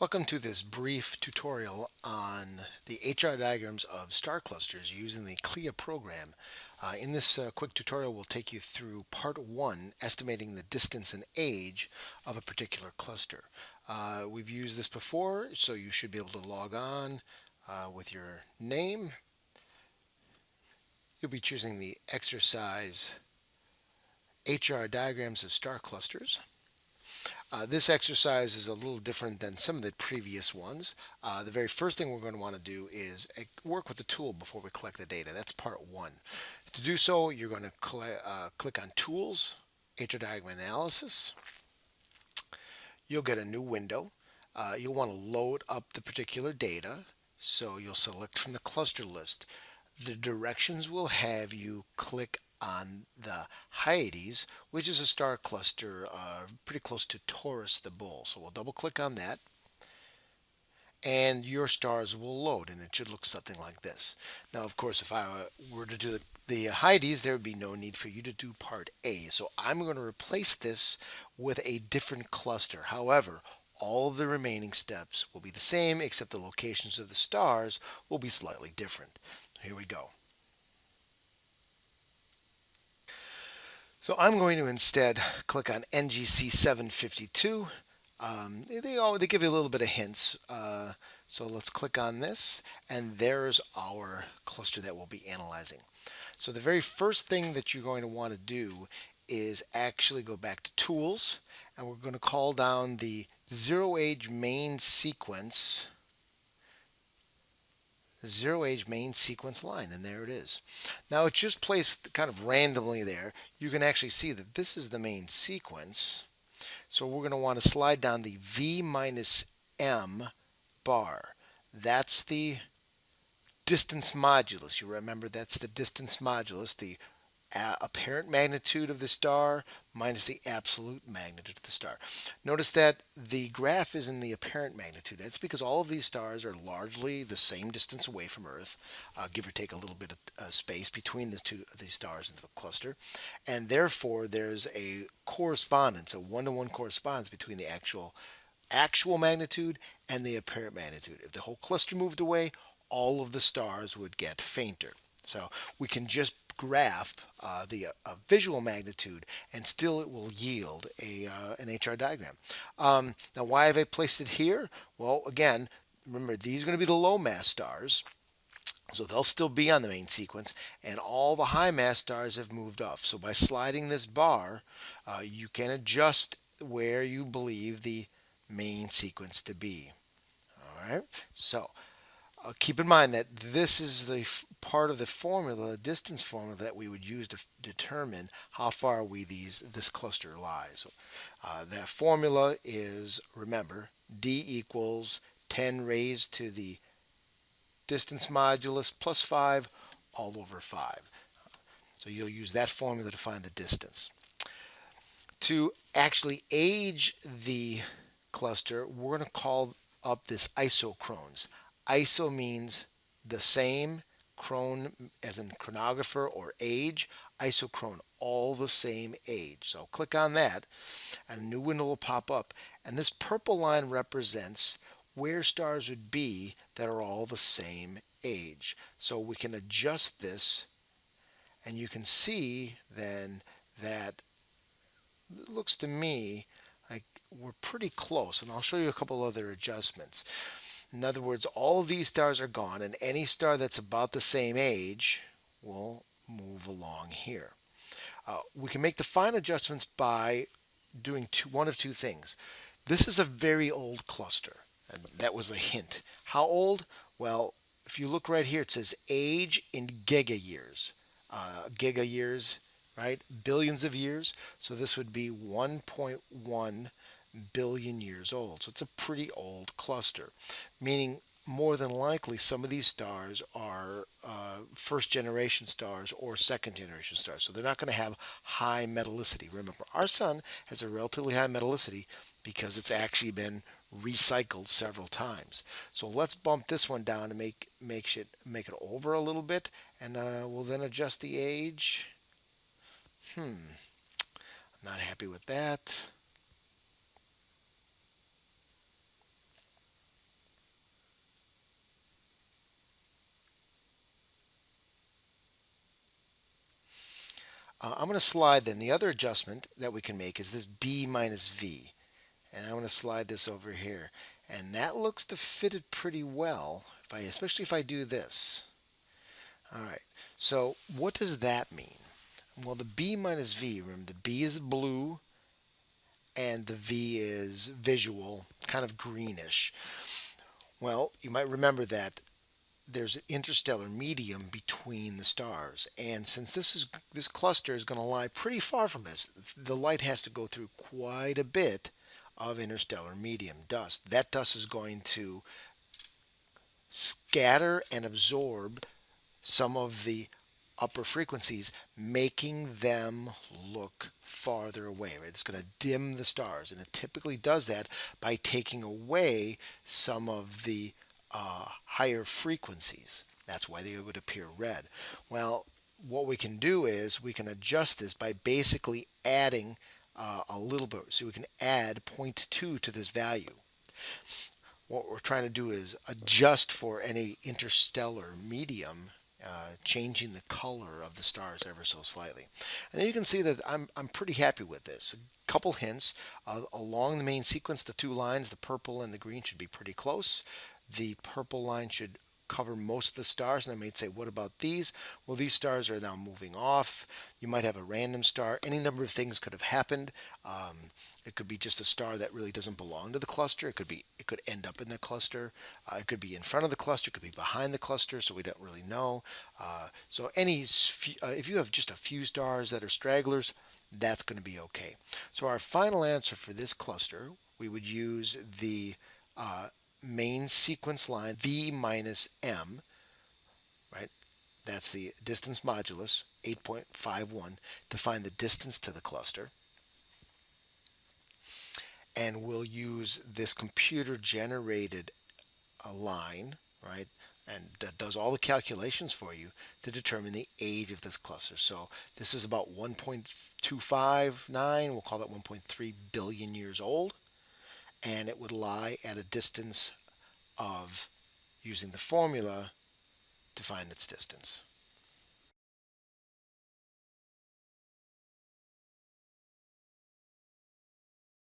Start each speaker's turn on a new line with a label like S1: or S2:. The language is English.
S1: Welcome to this brief tutorial on the HR diagrams of star clusters using the CLEA program. In this quick tutorial, we'll take you through part one, estimating the distance and age of a particular cluster. We've used this before, so you should be able to log on with your name. You'll be choosing the exercise HR diagrams of star clusters. This exercise is a little different than some of the previous ones. The very first thing we're going to want to do is work with the tool before we collect the data. That's part one. To do so, you're going to click on Tools, HR Diagram Analysis. You'll get a new window. You'll want to load up the particular data, so you'll select from the cluster list. The directions will have you click on the Hyades, which is a star cluster pretty close to Taurus the Bull. So we'll double click on that and your stars will load and it should look something like this. Now, of course, if I were to do the Hyades, there would be no need for you to do part A. So I'm going to replace this with a different cluster. However, all of the remaining steps will be the same except the locations of the stars will be slightly different. Here we go. So I'm going to instead click on NGC 752. They give you a little bit of hints. So let's click on this, and there's our cluster that we'll be analyzing. So the very first thing that you're going to want to do is actually go back to Tools, and we're going to call down the zero age main sequence line, and there it is. Now it's just placed kind of randomly there. You can actually see that this is the main sequence. So we're going to want to slide down the V minus M bar. That's the distance modulus. You remember that's the distance modulus, the apparent magnitude of the star minus the absolute magnitude of the star. Notice that the graph is in the apparent magnitude. That's because all of these stars are largely the same distance away from Earth, give or take a little bit of space between the two of these stars in the cluster, and therefore there's a correspondence, a one-to-one correspondence between the actual magnitude and the apparent magnitude. If the whole cluster moved away, all of the stars would get fainter. So we can just graph the visual magnitude and still it will yield an HR diagram. Now why have I placed it here? Well, again, remember these are going to be the low mass stars. So they'll still be on the main sequence, and all the high mass stars have moved off. So by sliding this bar, you can adjust where you believe the main sequence to be. All right. So keep in mind that this is the part of the formula, the distance formula that we would use to determine how far this cluster lies. That formula is, remember, D equals 10 raised to the distance modulus plus 5 all over 5. So you'll use that formula to find the distance. To actually age the cluster, we're going to call up this isochrones. ISO means the same, chrone as in chronographer or age, isochrone, all the same age. So click on that and a new window will pop up, and this purple line represents where stars would be that are all the same age. So we can adjust this, and you can see then that it looks to me like we're pretty close, and I'll show you a couple other adjustments. In other words, all of these stars are gone, and any star that's about the same age will move along here. We can make the fine adjustments by doing one of two things. This is a very old cluster, and that was the hint. How old? Well, if you look right here, it says age in giga years. Giga years, right? Billions of years. So this would be 1.1 billion years old. So it's a pretty old cluster, meaning more than likely some of these stars are first generation stars or second generation stars. So they're not going to have high metallicity. Remember, our sun has a relatively high metallicity because it's actually been recycled several times. So let's bump this one down to make it over a little bit, and we'll then adjust the age. I'm not happy with that. I'm going to slide then. The other adjustment that we can make is this B minus V. And I'm going to slide this over here. And that looks to fit it pretty well, especially if I do this. All right, so what does that mean? Well, the B minus V, remember the B is blue and the V is visual, kind of greenish. Well, you might remember that there's an interstellar medium between the stars, and since this cluster is going to lie pretty far from us, the light has to go through quite a bit of interstellar medium dust. That dust is going to scatter and absorb some of the upper frequencies, making them look farther away, right? It's going to dim the stars, and it typically does that by taking away some of the higher frequencies. That's why they would appear red. Well, what we can do is we can adjust this by basically adding a little bit. So we can add 0.2 to this value. What we're trying to do is adjust for any interstellar medium, changing the color of the stars ever so slightly. And you can see that I'm pretty happy with this. A couple hints. Along the main sequence, the two lines, the purple and the green, should be pretty close. The purple line should cover most of the stars, and I might say, what about these? Well, these stars are now moving off. You might have a random star. Any number of things could have happened. It could be just a star that really doesn't belong to the cluster. It could end up in the cluster. It could be in front of the cluster. It could be behind the cluster, so we don't really know. So if you have just a few stars that are stragglers, that's going to be okay. So our final answer for this cluster, we would use the main sequence line V minus M, right? That's the distance modulus, 8.51, to find the distance to the cluster. And we'll use this computer generated line, right? And that does all the calculations for you to determine the age of this cluster. So this is about 1.259, we'll call that 1.3 billion years old. And it would lie at a distance of, using the formula, to find its distance.